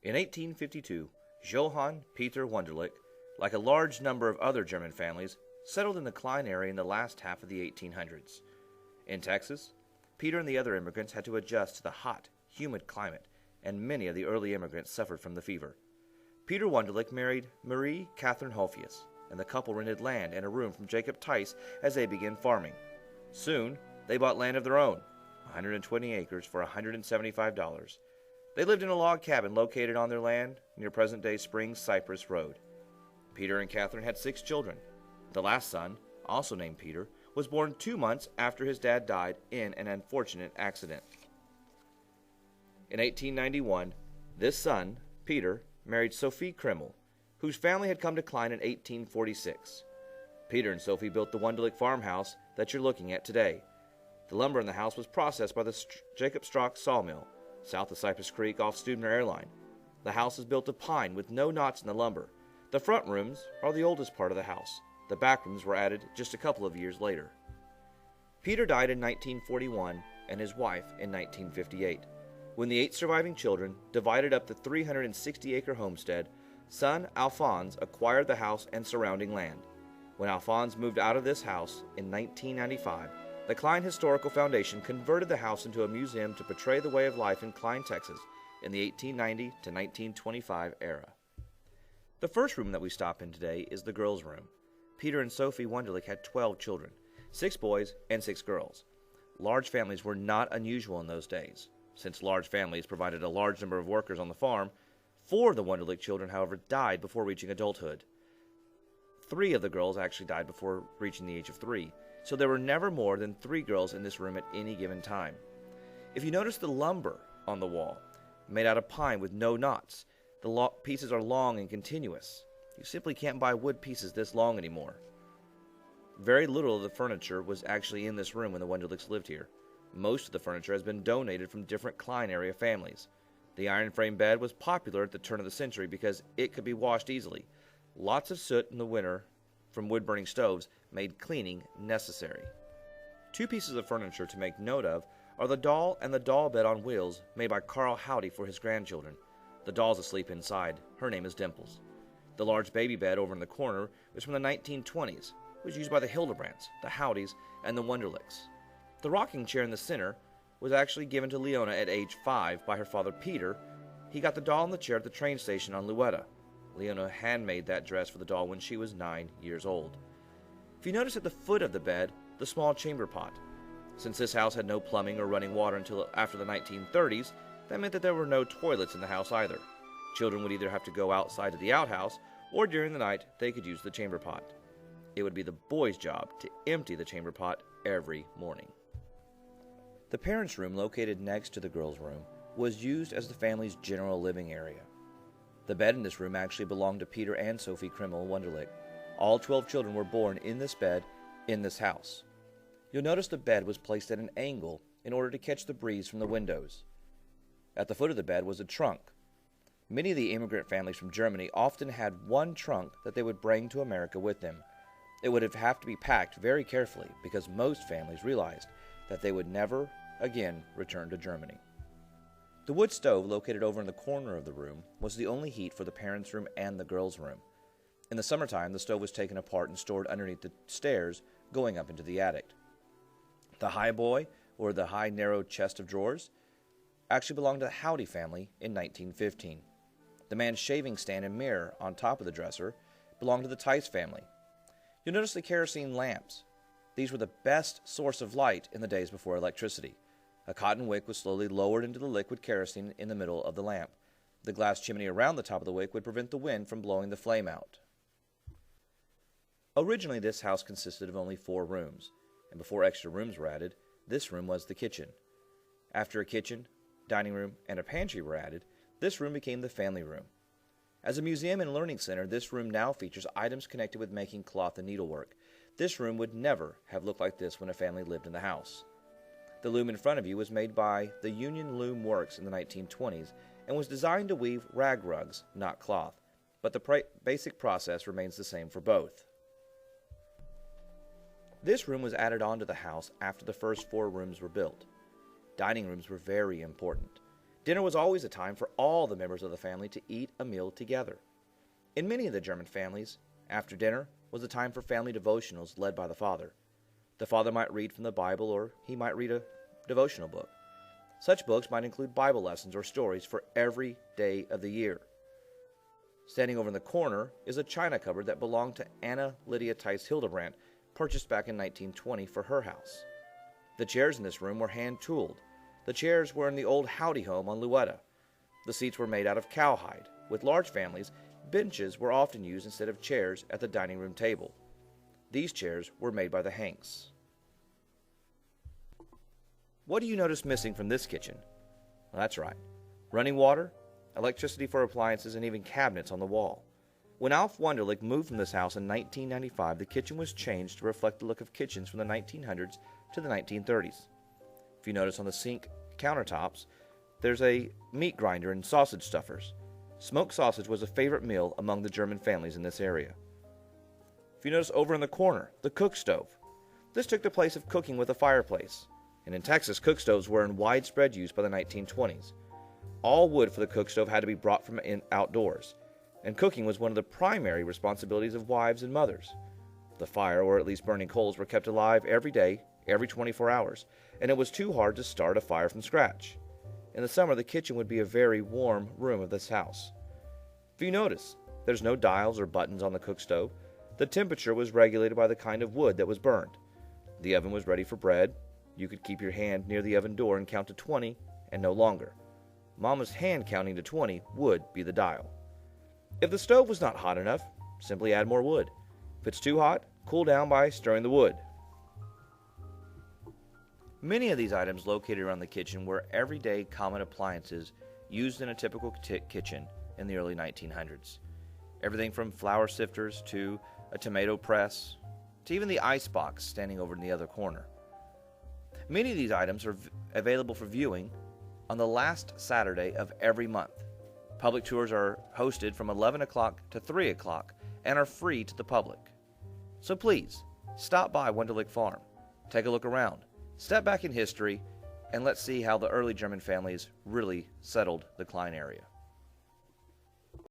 In 1852, Johann Peter Wunderlich, like a large number of other German families, settled in the Klein area in the last half of the 1800s. In Texas, Peter and the other immigrants had to adjust to the hot, humid climate, and many of the early immigrants suffered from the fever. Peter Wunderlich married Marie Catherine Holfius, and the couple rented land and a room from Jacob Tice as they began farming. Soon, they bought land of their own, 120 acres for $175. They lived in a log cabin located on their land near present-day Springs Cypress Road. Peter and Catherine had 6 children. The last son, also named Peter, was born 2 months after his dad died in an unfortunate accident. In 1891, this son, Peter, married Sophie Krimmel, whose family had come to Klein in 1846. Peter and Sophie built the Wunderlich farmhouse that you're looking at today. The lumber in the house was processed by the Jacob Strock sawmill, south of Cypress Creek off Studner Airline. The house is built of pine with no knots in the lumber. The front rooms are the oldest part of the house. The back rooms were added just a couple of years later. Peter died in 1941 and his wife in 1958. When the 8 surviving children divided up the 360-acre homestead, son Alphonse acquired the house and surrounding land. When Alphonse moved out of this house in 1995, the Klein Historical Foundation converted the house into a museum to portray the way of life in Klein, Texas in the 1890 to 1925 era. The first room that we stop in today is the girls' room. Peter and Sophie Wunderlich had 12 children, 6 boys and 6 girls. Large families were not unusual in those days. Since large families provided a large number of workers on the farm, 4 of the Wunderlich children, however, died before reaching adulthood. 3 of the girls actually died before reaching the age of 3, so there were never more than 3 girls in this room at any given time. If you notice the lumber on the wall, made out of pine with no knots, the pieces are long and continuous. You simply can't buy wood pieces this long anymore. Very little of the furniture was actually in this room when the Wunderlichs lived here. Most of the furniture has been donated from different Klein area families. The iron frame bed was popular at the turn of the century because it could be washed easily. Lots of soot in the winter from wood-burning stoves made cleaning necessary. 2 pieces of furniture to make note of are the doll and the doll bed on wheels made by Carl Howdy for his grandchildren. The doll's asleep inside. Her name is Dimples. The large baby bed over in the corner was from the 1920s. It was used by the Hildebrands, the Howdys, and the Wunderlichs. The rocking chair in the center was actually given to Leona at age 5 by her father Peter. He got the doll and the chair at the train station on Luetta. Leona handmade that dress for the doll when she was 9 years old. If you notice at the foot of the bed, the small chamber pot. Since this house had no plumbing or running water until after the 1930s, that meant that there were no toilets in the house either. Children would either have to go outside to the outhouse, or during the night they could use the chamber pot. It would be the boys' job to empty the chamber pot every morning. The parents' room, located next to the girls' room, was used as the family's general living area. The bed in this room actually belonged to Peter and Sophie Krimmel Wunderlich. All 12 children were born in this bed in this house. You'll notice the bed was placed at an angle in order to catch the breeze from the windows. At the foot of the bed was a trunk. Many of the immigrant families from Germany often had one trunk that they would bring to America with them. It would have to be packed very carefully because most families realized that they would never again return to Germany. The wood stove located over in the corner of the room was the only heat for the parents' room and the girls' room. In the summertime, the stove was taken apart and stored underneath the stairs going up into the attic. The high boy, or the high narrow chest of drawers, actually belonged to the Howdy family in 1915. The man's shaving stand and mirror on top of the dresser belonged to the Tice family. You'll notice the kerosene lamps. These were the best source of light in the days before electricity. A cotton wick was slowly lowered into the liquid kerosene in the middle of the lamp. The glass chimney around the top of the wick would prevent the wind from blowing the flame out. Originally, this house consisted of only 4 rooms, and before extra rooms were added, this room was the kitchen. After a kitchen, dining room, and a pantry were added, this room became the family room. As a museum and learning center, this room now features items connected with making cloth and needlework. This room would never have looked like this when a family lived in the house. The loom in front of you was made by the Union Loom Works in the 1920s and was designed to weave rag rugs, not cloth, but the basic process remains the same for both. This room was added onto the house after the first 4 rooms were built. Dining rooms were very important. Dinner was always a time for all the members of the family to eat a meal together. In many of the German families, after dinner was a time for family devotionals led by the father. The father might read from the Bible, or he might read a devotional book. Such books might include Bible lessons or stories for every day of the year. Standing over in the corner is a china cupboard that belonged to Anna Lydia Tice Hildebrandt, purchased back in 1920 for her house. The chairs in this room were hand-tooled. The chairs were in the old Howdy home on Luetta. The seats were made out of cowhide. With large families, benches were often used instead of chairs at the dining room table. These chairs were made by the Hanks. What do you notice missing from this kitchen? Well, that's right. Running water, electricity for appliances, and even cabinets on the wall. When Alf Wunderlich moved from this house in 1995, the kitchen was changed to reflect the look of kitchens from the 1900s to the 1930s. If you notice on the sink countertops, there's a meat grinder and sausage stuffers. Smoked sausage was a favorite meal among the German families in this area. If you notice over in the corner, the cook stove. This took the place of cooking with a fireplace. And in Texas, cook stoves were in widespread use by the 1920s. All wood for the cook stove had to be brought from outdoors, and cooking was one of the primary responsibilities of wives and mothers. The fire, or at least burning coals, were kept alive every day, every 24 hours, and it was too hard to start a fire from scratch. In the summer, the kitchen would be a very warm room of this house. If you notice, there's no dials or buttons on the cook stove. The temperature was regulated by the kind of wood that was burned. The oven was ready for bread. You could keep your hand near the oven door and count to 20 and no longer. Mama's hand counting to 20 would be the dial. If the stove was not hot enough, simply add more wood. If it's too hot, cool down by stirring the wood. Many of these items located around the kitchen were everyday common appliances used in a typical kitchen in the early 1900s. Everything from flour sifters to a tomato press to even the ice box standing over in the other corner. Many of these items are available for viewing on the last Saturday of every month. Public tours are hosted from 11 o'clock to 3 o'clock and are free to the public. So please, stop by Wunderlich Farm, take a look around, step back in history, and let's see how the early German families really settled the Klein area.